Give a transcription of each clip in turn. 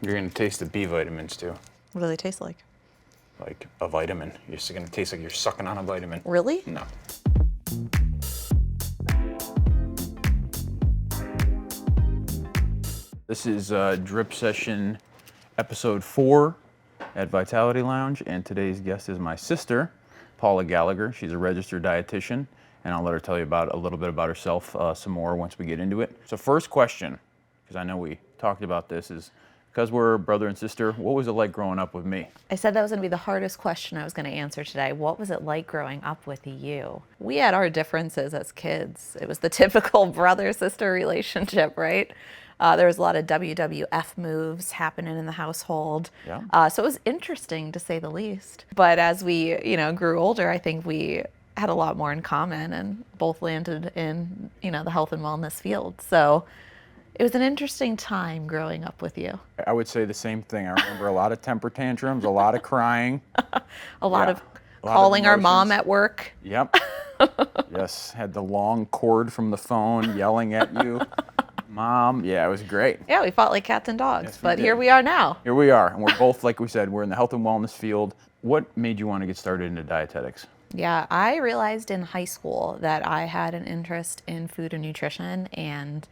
You're going to taste the B vitamins too. What do they taste like? Like a vitamin. You're just going to taste like you're sucking on a vitamin. Really? No. This is Drip Session episode 4 at Vitality Lounge, and today's guest is my sister, Paula Gallagher. She's a registered dietitian, and I'll let her tell you a little bit about herself some more once we get into it. So first question, because I know we talked about this, is because we're brother and sister, what was it like growing up with me? I said that was going to be the hardest question I was going to answer today. What was it like growing up with you? We had our differences as kids. It was the typical brother-sister relationship, right? There was a lot of WWF moves happening in the household. Yeah. So it was interesting, to say the least. But as we, grew older, I think we had a lot more in common and both landed in, the health and wellness field. So it was an interesting time growing up with you. I would say the same thing. I remember a lot of temper tantrums, a lot of crying. A lot of calling our mom at work. Yep. Yes, had the long cord from the phone yelling at you. Mom, yeah, it was great. Yeah, we fought like cats and dogs, Yes, but here we are now. Here we are, and we're both, like we said, we're in the health and wellness field. What made you want to get started into dietetics? Yeah, I realized in high school that I had an interest in food and nutrition and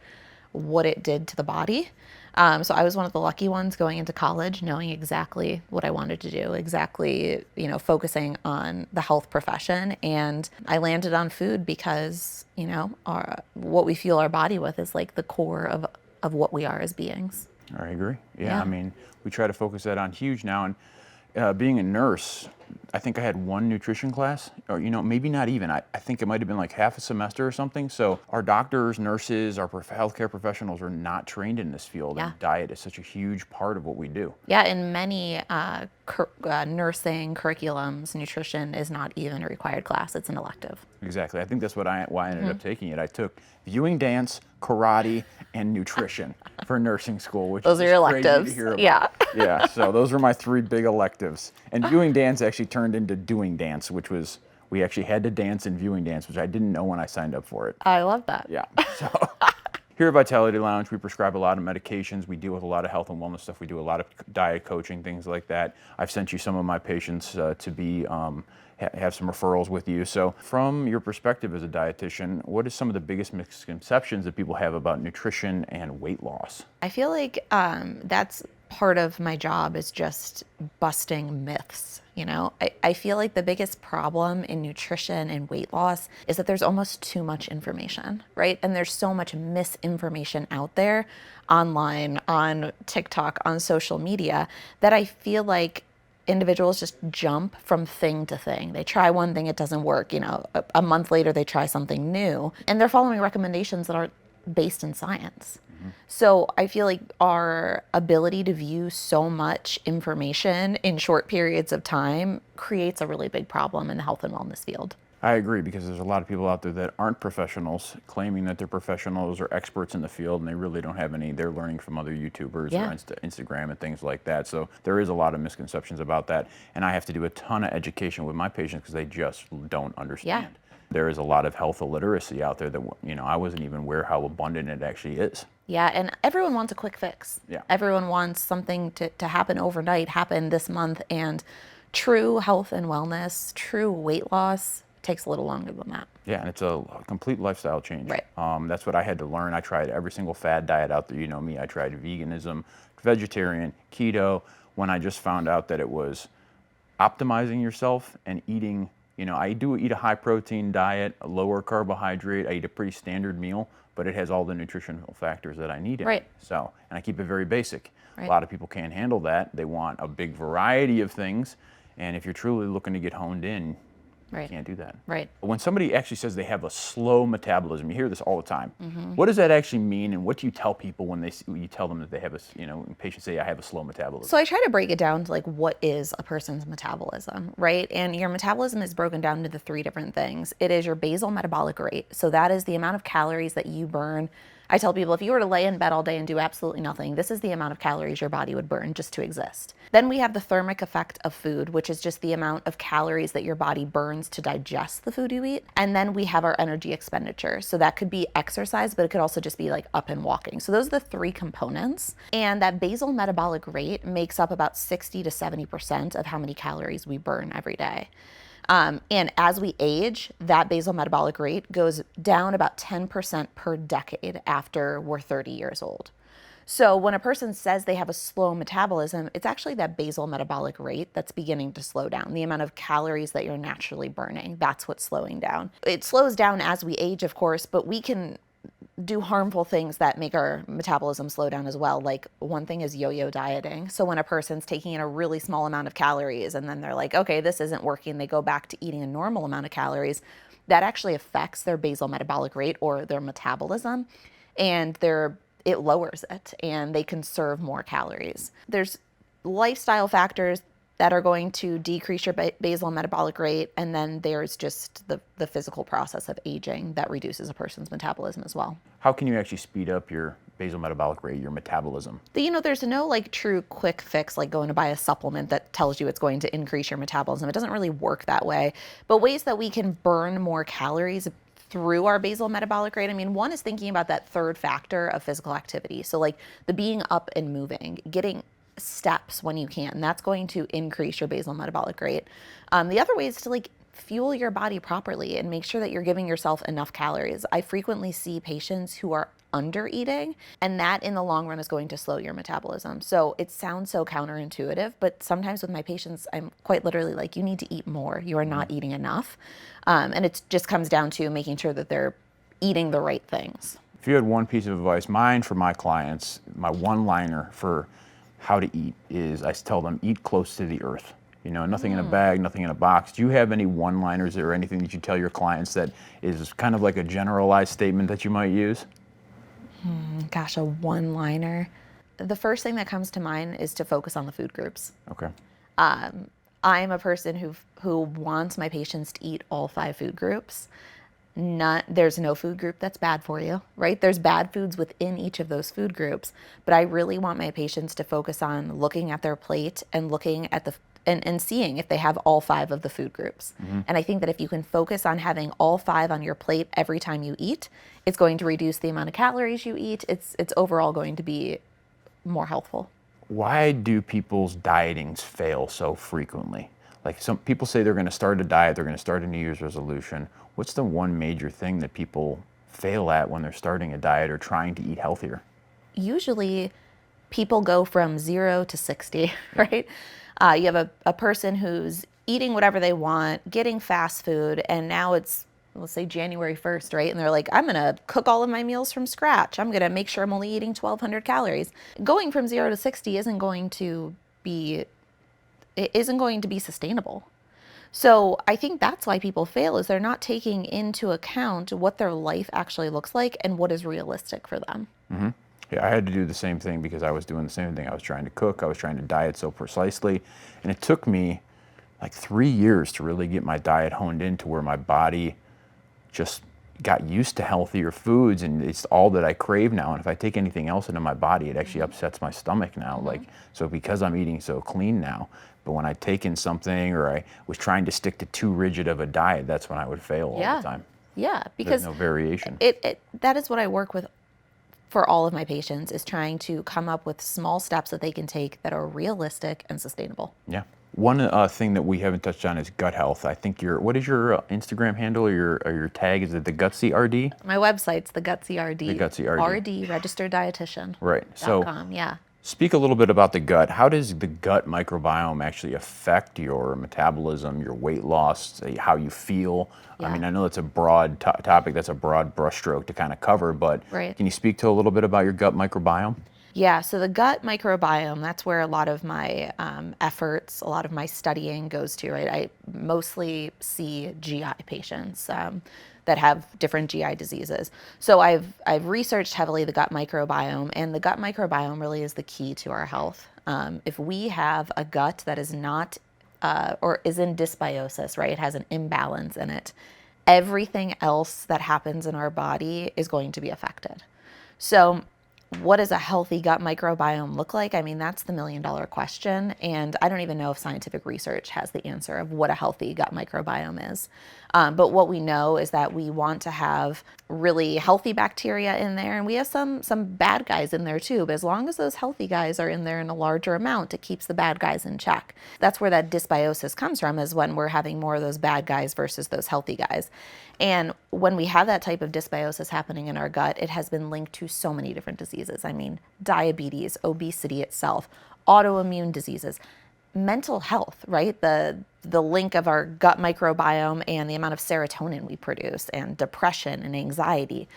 what it did to the body. So I was one of the lucky ones going into college, knowing exactly what I wanted to do, exactly, focusing on the health profession. And I landed on food because, what we fuel our body with is like the core of what we are as beings. I agree. Yeah, I mean, we try to focus that on huge now. And being a nurse, I think I had one nutrition class, or maybe not even. I think it might have been like half a semester or something. So our doctors, nurses, our healthcare professionals are not trained in this field. Yeah. And diet is such a huge part of what we do. Yeah, in many nursing curriculums, nutrition is not even a required class. It's an elective. Exactly. I think that's why I ended up taking it. I took viewing dance, karate, and nutrition for nursing school, which Those is are your crazy electives. to hear about. Yeah. Yeah, so those were my 3 big electives. And viewing dance actually turned into doing dance, which was, we actually had to dance in viewing dance, which I didn't know when I signed up for it. I love that. Yeah, so here at Vitality Lounge, we prescribe a lot of medications. We deal with a lot of health and wellness stuff. We do a lot of diet coaching, things like that. I've sent you some of my patients to be have some referrals with you. So from your perspective as a dietitian, what are some of the biggest misconceptions that people have about nutrition and weight loss? I feel like that's part of my job, is just busting myths. I feel like the biggest problem in nutrition and weight loss is that there's almost too much information, right? And there's so much misinformation out there online, on TikTok, on social media, that I feel like individuals just jump from thing to thing. They try one thing, it doesn't work. A month later, they try something new, and they're following recommendations that aren't based in science. So I feel like our ability to view so much information in short periods of time creates a really big problem in the health and wellness field. I agree, because there's a lot of people out there that aren't professionals, claiming that they're professionals or experts in the field, and they really don't have any. They're learning from other YouTubers or Instagram and things like that. So there is a lot of misconceptions about that, and I have to do a ton of education with my patients because they just don't understand. Yeah. There is a lot of health illiteracy out there that I wasn't even aware how abundant it actually is. Yeah, and everyone wants a quick fix. Yeah. Everyone wants something to happen overnight, happen this month, and true health and wellness, true weight loss takes a little longer than that. Yeah, and it's a complete lifestyle change. Right. That's what I had to learn. I tried every single fad diet out there. You know me, I tried veganism, vegetarian, keto, when I just found out that it was optimizing yourself and eating, I do eat a high protein diet, a lower carbohydrate. I eat a pretty standard meal, but it has all the nutritional factors that I need in it. Right. So, and I keep it very basic. Right. A lot of people can't handle that. They want a big variety of things. And if you're truly looking to get honed in, Right. you can't do that. Right. When somebody actually says they have a slow metabolism, you hear this all the time. What does that actually mean, and what do you tell people when you tell them that they have when patients say, I have a slow metabolism? So I try to break it down to like, what is a person's metabolism, right? And your metabolism is broken down into 3 different things. It is your basal metabolic rate. So that is the amount of calories that you burn I tell people if you were to lay in bed all day and do absolutely nothing, this is the amount of calories your body would burn just to exist. Then we have the thermic effect of food, which is just the amount of calories that your body burns to digest the food you eat. And then we have our energy expenditure. So that could be exercise, but it could also just be like up and walking. So those are the three components. And that basal metabolic rate makes up about 60 to 70% of how many calories we burn every day. And as we age, that basal metabolic rate goes down about 10% per decade after we're 30 years old. So when a person says they have a slow metabolism, it's actually that basal metabolic rate that's beginning to slow down. The amount of calories that you're naturally burning, that's what's slowing down. It slows down as we age, of course, but we can do harmful things that make our metabolism slow down as well. Like one thing is yo-yo dieting. So when a person's taking in a really small amount of calories and then they're like, okay, this isn't working, they go back to eating a normal amount of calories, that actually affects their basal metabolic rate or their metabolism, and it lowers it and they conserve more calories. There's lifestyle factors that are going to decrease your basal metabolic rate. And then there's just the physical process of aging that reduces a person's metabolism as well. How can you actually speed up your basal metabolic rate, your metabolism? There's no like true quick fix like going to buy a supplement that tells you it's going to increase your metabolism. It doesn't really work that way. But ways that we can burn more calories through our basal metabolic rate. I mean, one is thinking about that third factor of physical activity. So like the being up and moving, getting steps when you can. That's going to increase your basal metabolic rate. The other way is to like fuel your body properly and make sure that you're giving yourself enough calories. I frequently see patients who are under eating, and that in the long run is going to slow your metabolism. So it sounds so counterintuitive, but sometimes with my patients, I'm quite literally like, you need to eat more. You are not eating enough. And it just comes down to making sure that they're eating the right things. If you had one piece of advice, mine for my clients, my one-liner for how to eat is I tell them, eat close to the earth. Nothing in a bag, nothing in a box. Do you have any one-liners or anything that you tell your clients that is kind of like a generalized statement that you might use? Gosh, a one-liner. The first thing that comes to mind is to focus on the food groups. Okay. I'm a person who wants my patients to eat all 5 food groups. There's no food group that's bad for you, right? There's bad foods within each of those food groups, but I really want my patients to focus on looking at their plate and looking at and seeing if they have all 5 of the food groups. And I think that if you can focus on having all 5 on your plate every time you eat, it's going to reduce the amount of calories you eat. It's overall going to be more healthful. Why do people's dietings fail so frequently? Like some people say they're going to start a diet, they're going to start a New Year's resolution. What's the one major thing that people fail at when they're starting a diet or trying to eat healthier? Usually people go from 0 to 60, right? You have a person who's eating whatever they want, getting fast food, and now it's, let's say January 1st, right? And they're like, I'm going to cook all of my meals from scratch. I'm going to make sure I'm only eating 1,200 calories. Going from 0 to 60 isn't going to be sustainable. So I think that's why people fail, is they're not taking into account what their life actually looks like and what is realistic for them. Mm-hmm. Yeah, I had to do the same thing because I was doing the same thing. I was trying to cook, I was trying to diet so precisely, and it took me like 3 years to really get my diet honed in to where my body just got used to healthier foods, and it's all that I crave now. And if I take anything else into my body, it actually upsets my stomach now. So because I'm eating so clean now, but when I take in something or I was trying to stick to too rigid of a diet, that's when I would fail all the time. Yeah, because there's no variation. That is what I work with for all of my patients, is trying to come up with small steps that they can take that are realistic and sustainable. Yeah. One thing that we haven't touched on is gut health. I think what is your Instagram handle or your tag? Is it the Gutsy RD? My website's the Gutsy RD. The Gutsy RD. RD, registered dietitian. Right. So yeah. Speak a little bit about the gut. How does the gut microbiome actually affect your metabolism, your weight loss, how you feel? Yeah. I mean, I know it's a broad topic, that's a broad brushstroke to kind of cover, but Can you speak to a little bit about your gut microbiome? Yeah, so the gut microbiome, that's where a lot of my efforts, a lot of my studying goes to, right? I mostly see GI patients that have different GI diseases. So I've researched heavily the gut microbiome, and the gut microbiome really is the key to our health. If we have a gut that is not, or is in dysbiosis, right? It has an imbalance in it, everything else that happens in our body is going to be affected. So what does a healthy gut microbiome look like? I mean, that's the $1,000,000 question. And I don't even know if scientific research has the answer of what a healthy gut microbiome is. But what we know is that we want to have really healthy bacteria in there. And we have some bad guys in there too. But as long as those healthy guys are in there in a larger amount, it keeps the bad guys in check. That's where that dysbiosis comes from, is when we're having more of those bad guys versus those healthy guys. And when we have that type of dysbiosis happening in our gut, it has been linked to so many different diseases. I mean, diabetes, obesity itself, autoimmune diseases, mental health, right? The link of our gut microbiome and the amount of serotonin we produce, and depression and anxiety.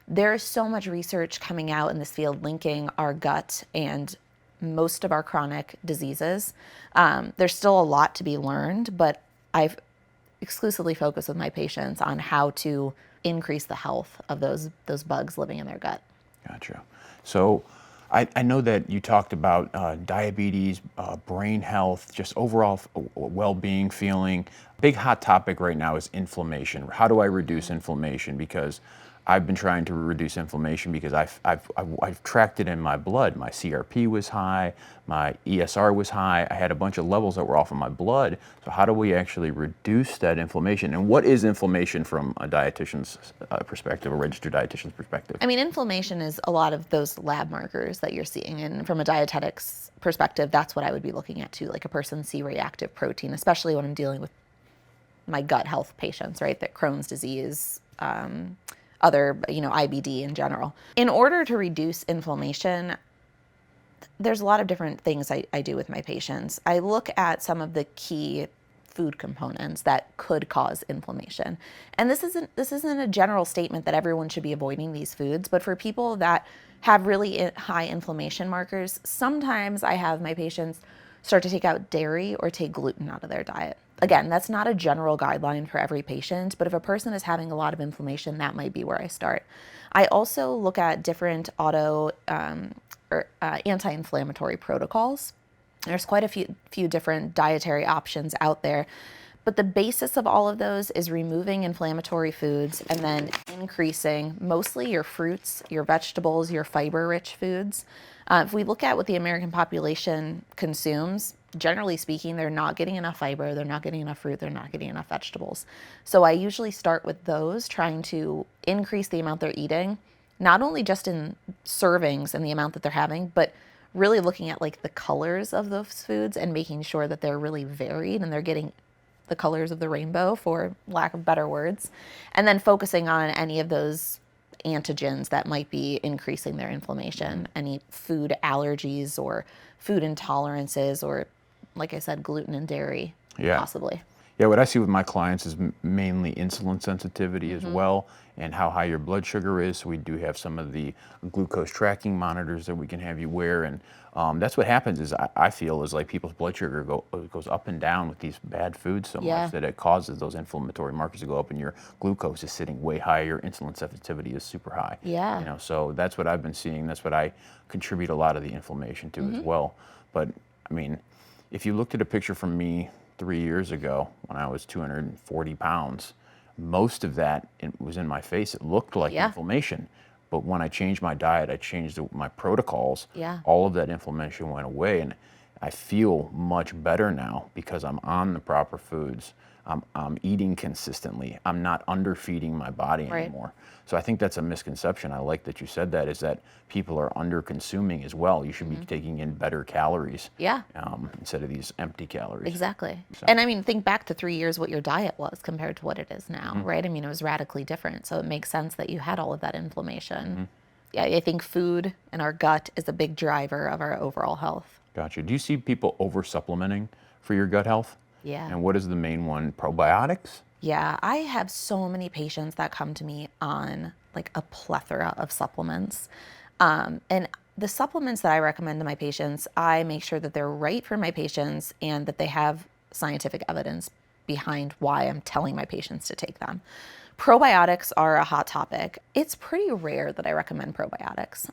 There is so much research coming out in this field linking our gut and most of our chronic diseases. There's still a lot to be learned, but I've exclusively focus with my patients on how to increase the health of those bugs living in their gut. Gotcha. So I know that you talked about diabetes, brain health, just overall well-being, feeling. Big hot topic right now is inflammation. How do I reduce inflammation? Because I've been trying to reduce inflammation because I've tracked it in my blood. My CRP was high, my ESR was high. I had a bunch of levels that were off of my blood. So how do we actually reduce that inflammation? And what is inflammation from a dietitian's perspective, a registered dietitian's perspective? I mean, inflammation is a lot of those lab markers that you're seeing. And from a dietetics perspective, that's what I would be looking at too, like a person's C-reactive protein, especially when I'm dealing with my gut health patients, right? That Crohn's disease, other, IBD in general. In order to reduce inflammation, there's a lot of different things I do with my patients. I look at some of the key food components that could cause inflammation. And this isn't a general statement that everyone should be avoiding these foods, but for people that have really high inflammation markers, sometimes I have my patients start to take out dairy or take gluten out of their diet. Again, that's not a general guideline for every patient, but if a person is having a lot of inflammation, that might be where I start. I also look at different anti-inflammatory protocols. There's quite a few different dietary options out there, but the basis of all of those is removing inflammatory foods and then increasing mostly your fruits, your vegetables, your fiber-rich foods. If we look at what the American population consumes, generally speaking, they're not getting enough fiber, they're not getting enough fruit, they're not getting enough vegetables. So I usually start with those, trying to increase the amount they're eating, not only just in servings and the amount that they're having, but really looking at like the colors of those foods and making sure that they're really varied and they're getting the colors of the rainbow, for lack of better words, and then focusing on any of those antigens that might be increasing their inflammation, any food allergies or food intolerances, or like I said, gluten and dairy, possibly. Yeah, what I see with my clients is mainly insulin sensitivity as well, and how high your blood sugar is. So we do have some of the glucose tracking monitors that we can have you wear, and that's what happens is I feel is like people's blood sugar goes up and down with these bad foods so much that it causes those inflammatory markers to go up, and your glucose is sitting way high, your insulin sensitivity is super high. So that's what I've been seeing. That's what I contribute a lot of the inflammation to as well. But I mean, if you looked at a picture from me 3 years ago when I was 240 pounds, most of that was in my face. It looked like inflammation. But when I changed my diet, I changed my protocols, all of that inflammation went away. And I feel much better now because I'm on the proper foods. I'm eating consistently. I'm not underfeeding my body anymore. So I think that's a misconception. I like that you said that, is that people are under consuming as well. You should be taking in better calories instead of these empty calories. Exactly. So. And I mean, think back to 3 years what your diet was compared to what it is now, right? I mean, it was radically different. So it makes sense that you had all of that inflammation. Yeah, I think food and our gut is a big driver of our overall health. Gotcha. Do you see people over supplementing for your gut health? Yeah. And what is the main one? Probiotics? Yeah, I have so many patients that come to me on like a plethora of supplements. And the supplements that I recommend to my patients, I make sure that they're right for my patients and that they have scientific evidence behind why I'm telling my patients to take them. Probiotics are a hot topic. It's pretty rare that I recommend probiotics.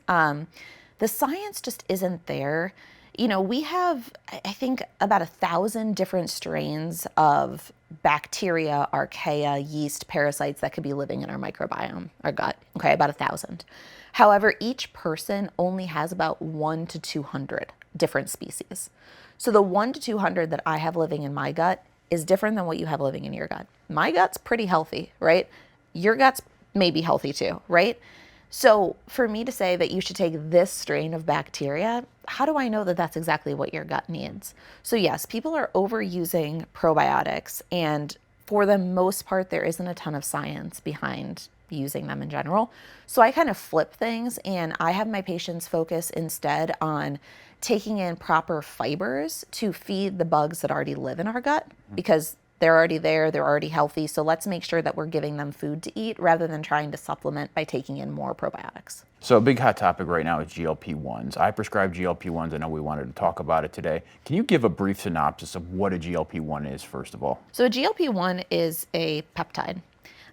The science just isn't there. We have, I think, about 1,000 different strains of bacteria, archaea, yeast, parasites that could be living in our microbiome, our gut, okay, about 1,000. However, each person only has about 1 to 200 different species. So the 1 to 200 that I have living in my gut is different than what you have living in your gut. My gut's pretty healthy, right? Your gut's maybe healthy too, right? So for me to say that you should take this strain of bacteria, how do I know that that's exactly what your gut needs? So yes, people are overusing probiotics, and for the most part, there isn't a ton of science behind using them in general. So I kind of flip things, and I have my patients focus instead on taking in proper fibers to feed the bugs that already live in our gut, because they're already there, they're already healthy. So let's make sure that we're giving them food to eat rather than trying to supplement by taking in more probiotics. So a big hot topic right now is GLP-1s. I prescribe GLP-1s. I know we wanted to talk about it today. Can you give a brief synopsis of what a GLP-1 is, first of all? So a GLP-1 is a peptide,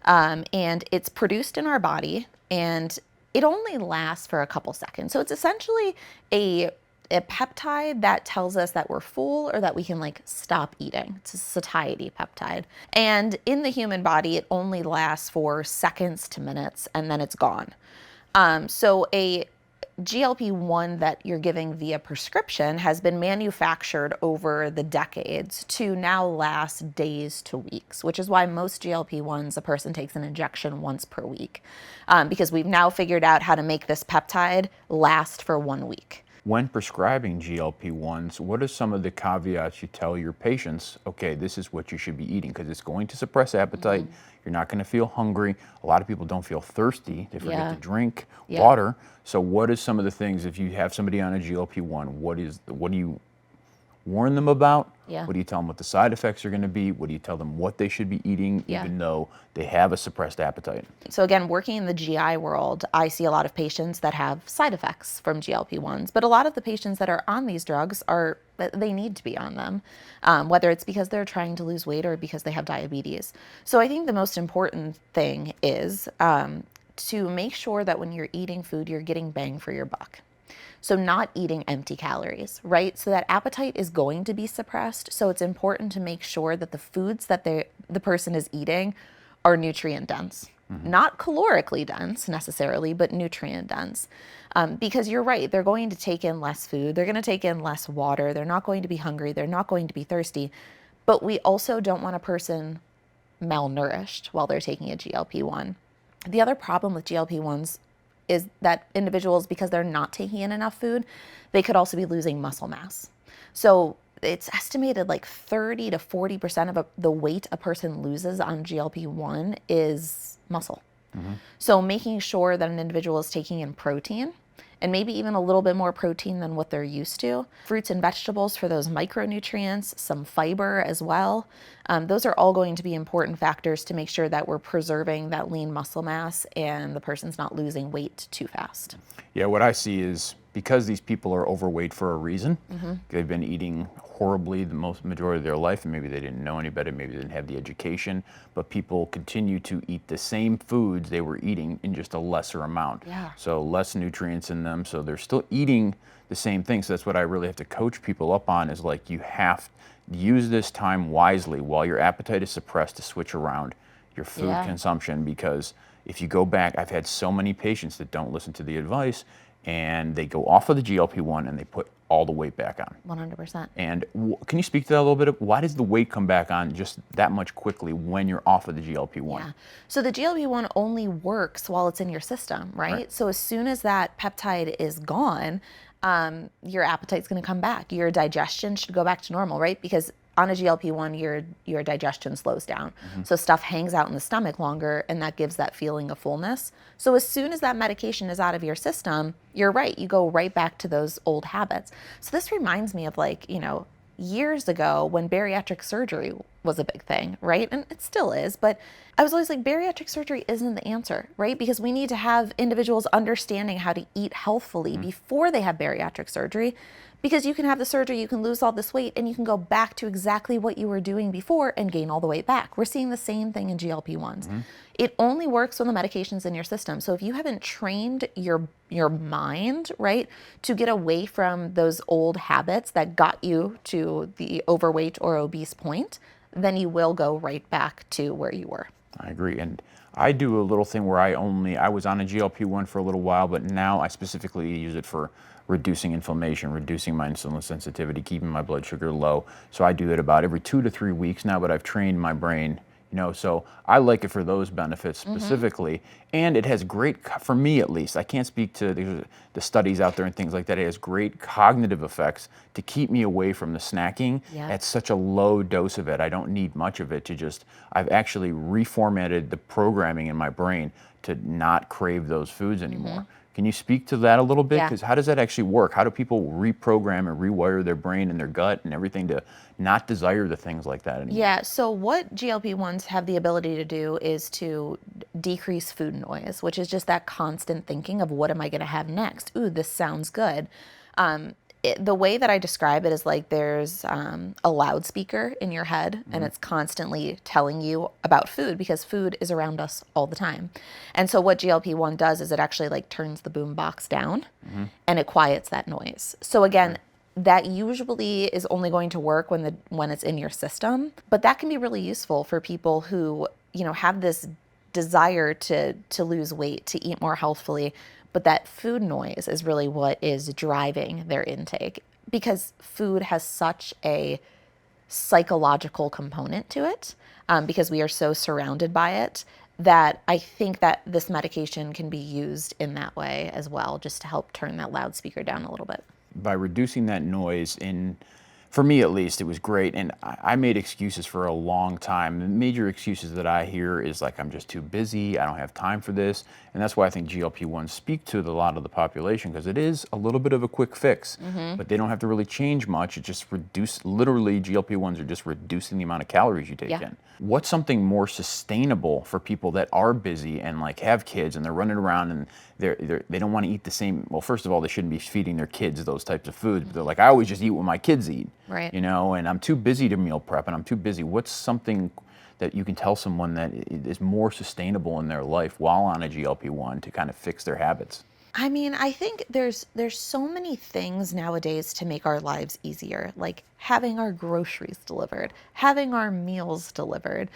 and it's produced in our body, and it only lasts for a couple seconds. So it's essentially a peptide that tells us that we're full or that we can like stop eating. It's a satiety peptide. And in the human body, it only lasts for seconds to minutes, and then it's gone. So a GLP-1 that you're giving via prescription has been manufactured over the decades to now last days to weeks, which is why most GLP-1s, a person takes an injection once per week, because we've now figured out how to make this peptide last for 1 week. When prescribing GLP-1s, what are some of the caveats you tell your patients, okay, this is what you should be eating, because it's going to suppress appetite. You're not going to feel hungry. A lot of people don't feel thirsty. They forget to drink water. So what is some of the things, if you have somebody on a GLP-1, what do you warn them about? What do you tell them what the side effects are going to be? What do you tell them what they should be eating, even though they have a suppressed appetite? So again, working in the GI world, I see a lot of patients that have side effects from GLP-1s, but a lot of the patients that are on these drugs they need to be on them, whether it's because they're trying to lose weight or because they have diabetes. So I think the most important thing is to make sure that when you're eating food, you're getting bang for your buck. So not eating empty calories, right? So that appetite is going to be suppressed. So it's important to make sure that the foods that the person is eating are nutrient dense. Not calorically dense necessarily, but nutrient dense. Because you're right, they're going to take in less food. They're going to take in less water. They're not going to be hungry. They're not going to be thirsty. But we also don't want a person malnourished while they're taking a GLP-1. The other problem with GLP-1s is that individuals, because they're not taking in enough food, they could also be losing muscle mass. So it's estimated like 30 to 40% of the weight a person loses on GLP-1 is muscle. So making sure that an individual is taking in protein, and maybe even a little bit more protein than what they're used to. Fruits and vegetables for those micronutrients, some fiber as well. Those are all going to be important factors to make sure that we're preserving that lean muscle mass and the person's not losing weight too fast. Yeah, what I see is because these people are overweight for a reason, they've been eating horribly the majority of their life, and maybe they didn't know any better, maybe they didn't have the education, but people continue to eat the same foods they were eating in just a lesser amount. So less nutrients in them, so they're still eating the same thing. So that's what I really have to coach people up on, is like, you have to use this time wisely while your appetite is suppressed to switch around your food consumption, because if you go back, I've had so many patients that don't listen to the advice, and they go off of the GLP-1 and they put all the weight back on. 100%. And can you speak to that a little bit? Why does the weight come back on just that much quickly when you're off of the GLP-1? Yeah. So the GLP-1 only works while it's in your system, right? So as soon as that peptide is gone, your appetite's going to come back. Your digestion should go back to normal, right? Because on a GLP-1, your digestion slows down. So stuff hangs out in the stomach longer, and that gives that feeling of fullness. So as soon as that medication is out of your system, you're right, you go right back to those old habits. So this reminds me of, like, years ago when bariatric surgery was a big thing, right? And it still is, but I was always like, bariatric surgery isn't the answer, right? Because we need to have individuals understanding how to eat healthfully before they have bariatric surgery. Because you can have the surgery, you can lose all this weight, and you can go back to exactly what you were doing before and gain all the weight back. We're seeing the same thing in GLP-1s. It only works when the medication's in your system. So if you haven't trained your mind, right, to get away from those old habits that got you to the overweight or obese point, then you will go right back to where you were. I agree. And I do a little thing where I was on a GLP-1 for a little while, but now I specifically use it for reducing inflammation, reducing my insulin sensitivity, keeping my blood sugar low. So I do it about every 2 to 3 weeks now, but I've trained my brain, so I like it for those benefits specifically. And it has great, for me at least, I can't speak to the studies out there and things like that. It has great cognitive effects to keep me away from the snacking at such a low dose of it. I don't need much of it I've actually reformatted the programming in my brain to not crave those foods anymore. Can you speak to that a little bit? Yeah. Because how does that actually work? How do people reprogram and rewire their brain and their gut and everything to not desire the things like that anymore? Yeah, so what GLP-1s have the ability to do is to decrease food noise, which is just that constant thinking of what am I going to have next? Ooh, this sounds good. The way that I describe it is like there's a loudspeaker in your head and it's constantly telling you about food because food is around us all the time. And so what GLP-1 does is it actually like turns the boom box down and it quiets that noise. So again, that usually is only going to work when it's in your system, but that can be really useful for people who, have this desire to lose weight, to eat more healthfully, but that food noise is really what is driving their intake because food has such a psychological component to it because we are so surrounded by it that I think that this medication can be used in that way as well, just to help turn that loudspeaker down a little bit. By reducing that noise for me at least, it was great. And I made excuses for a long time. The major excuses that I hear is like, I'm just too busy. I don't have time for this. And that's why I think GLP-1s speak to a lot of the population because it is a little bit of a quick fix, but they don't have to really change much. It just literally GLP-1s are just reducing the amount of calories you take in. What's something more sustainable for people that are busy and like have kids and they're running around and they don't want to eat the same? Well, first of all, they shouldn't be feeding their kids those types of foods. But they're like, I always just eat what my kids eat, right? And I'm too busy to meal prep and I'm too busy. What's something that you can tell someone that is more sustainable in their life while on a GLP-1 to kind of fix their habits? I mean, I think there's so many things nowadays to make our lives easier, like having our groceries delivered, having our meals delivered,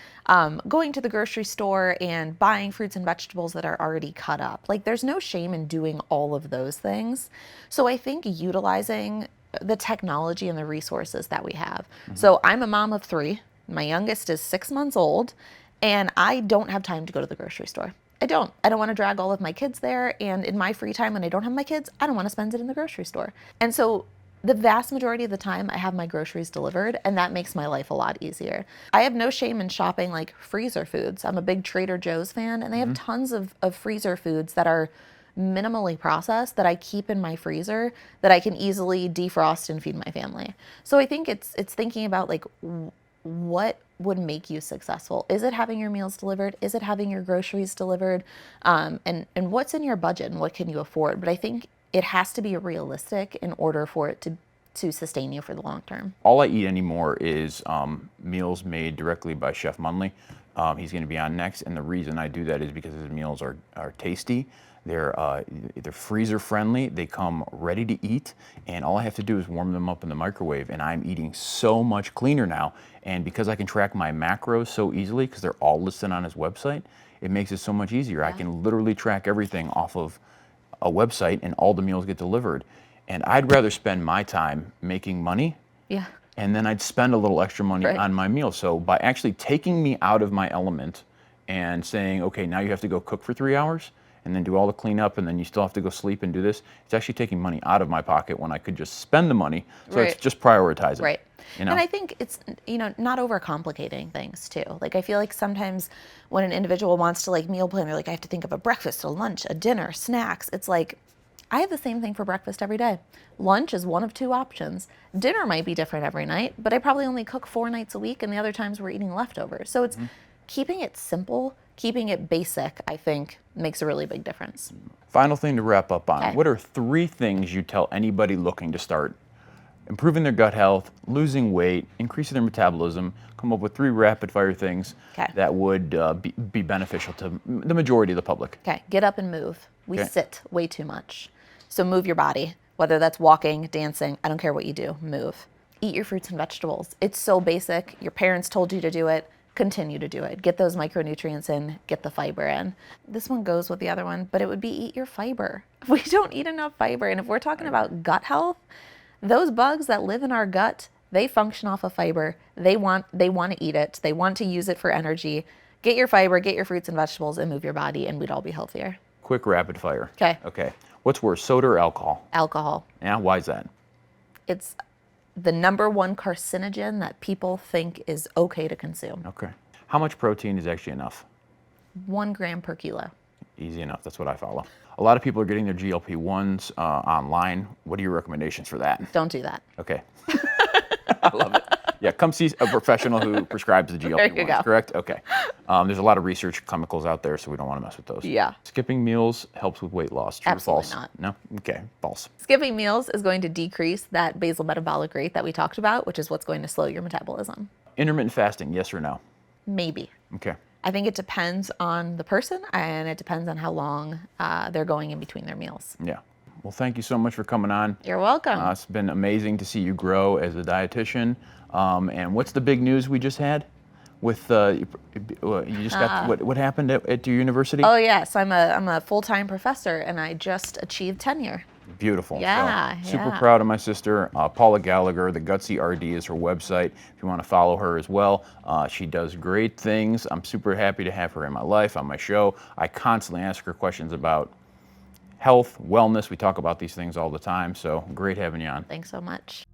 going to the grocery store and buying fruits and vegetables that are already cut up. Like there's no shame in doing all of those things. So I think utilizing the technology and the resources that we have. So I'm a mom of 3. My youngest is 6 months old, and I don't have time to go to the grocery store. I don't want to drag all of my kids there. And in my free time when I don't have my kids, I don't want to spend it in the grocery store. And so the vast majority of the time I have my groceries delivered and that makes my life a lot easier. I have no shame in shopping like freezer foods. I'm a big Trader Joe's fan and they have tons of freezer foods that are minimally processed that I keep in my freezer that I can easily defrost and feed my family. So I think it's thinking about like what would make you successful? Is it having your meals delivered? Is it having your groceries delivered? And what's in your budget and what can you afford? But I think it has to be realistic in order for it to sustain you for the long term. All I eat anymore is meals made directly by Chef Munley. He's going to be on next, and the reason I do that is because his meals are tasty. They're freezer friendly. They come ready to eat, and all I have to do is warm them up in the microwave. And I'm eating so much cleaner now. And because I can track my macros so easily, because they're all listed on his website, it makes it so much easier. I can literally track everything off of a website, and all the meals get delivered. And I'd rather spend my time making money. Yeah. And then I'd spend a little extra money on my meal. So by actually taking me out of my element and saying, okay, now you have to go cook for 3 hours and then do all the cleanup and then you still have to go sleep and do this, it's actually taking money out of my pocket when I could just spend the money. So it's just prioritizing. Right. And I think it's, not overcomplicating things too. Like I feel like sometimes when an individual wants to like meal plan, they're like, I have to think of a breakfast, a lunch, a dinner, snacks. It's like, I have the same thing for breakfast every day. Lunch is one of 2 options. Dinner might be different every night, but I probably only cook 4 nights a week and the other times we're eating leftovers. So it's keeping it simple, keeping it basic, I think makes a really big difference. Final thing to wrap up on. What are 3 things you tell anybody looking to start improving their gut health, losing weight, increasing their metabolism? Come up with 3 rapid fire things that would be beneficial to the majority of the public. Okay, get up and move. We sit way too much. So move your body, whether that's walking, dancing, I don't care what you do, move. Eat your fruits and vegetables. It's so basic. Your parents told you to do it. Continue to do it. Get those micronutrients in, get the fiber in. This one goes with the other one, but it would be eat your fiber. We don't eat enough fiber. And if we're talking about gut health, those bugs that live in our gut, they function off of fiber. They want to eat it. They want to use it for energy. Get your fiber, get your fruits and vegetables, and move your body, and we'd all be healthier. Quick rapid fire. Okay. Okay. What's worse, soda or alcohol? Alcohol. Yeah, why is that? It's the number one carcinogen that people think is okay to consume. Okay. How much protein is actually enough? 1 gram per kilo. Easy enough. That's what I follow. A lot of people are getting their GLP-1s online. What are your recommendations for that? Don't do that. Okay. I love it. Yeah, come see a professional who prescribes the There you go. GLP-1s, correct? Okay. There's a lot of research chemicals out there, so we don't want to mess with those. Yeah. Skipping meals helps with weight loss. True or Absolutely false? not. No? Okay, false. Skipping meals is going to decrease that basal metabolic rate that we talked about, which is what's going to slow your metabolism. Intermittent fasting, yes or no? Maybe. Okay. I think it depends on the person, and it depends on how long they're going in between their meals. Yeah. Well, thank you so much for coming on. You're welcome. It's been amazing to see you grow as a dietitian. And what's the big news we just had? With you just got what happened at your university? Oh yes, I'm a full-time professor, and I just achieved tenure. Beautiful. Yeah, So, super yeah. proud of my sister, Paula Gallagher. The Gutsy RD is her website. If you want to follow her as well, she does great things. I'm super happy to have her in my life, on my show. I constantly ask her questions about health, wellness. We talk about these things all the time. So great having you on. Thanks so much.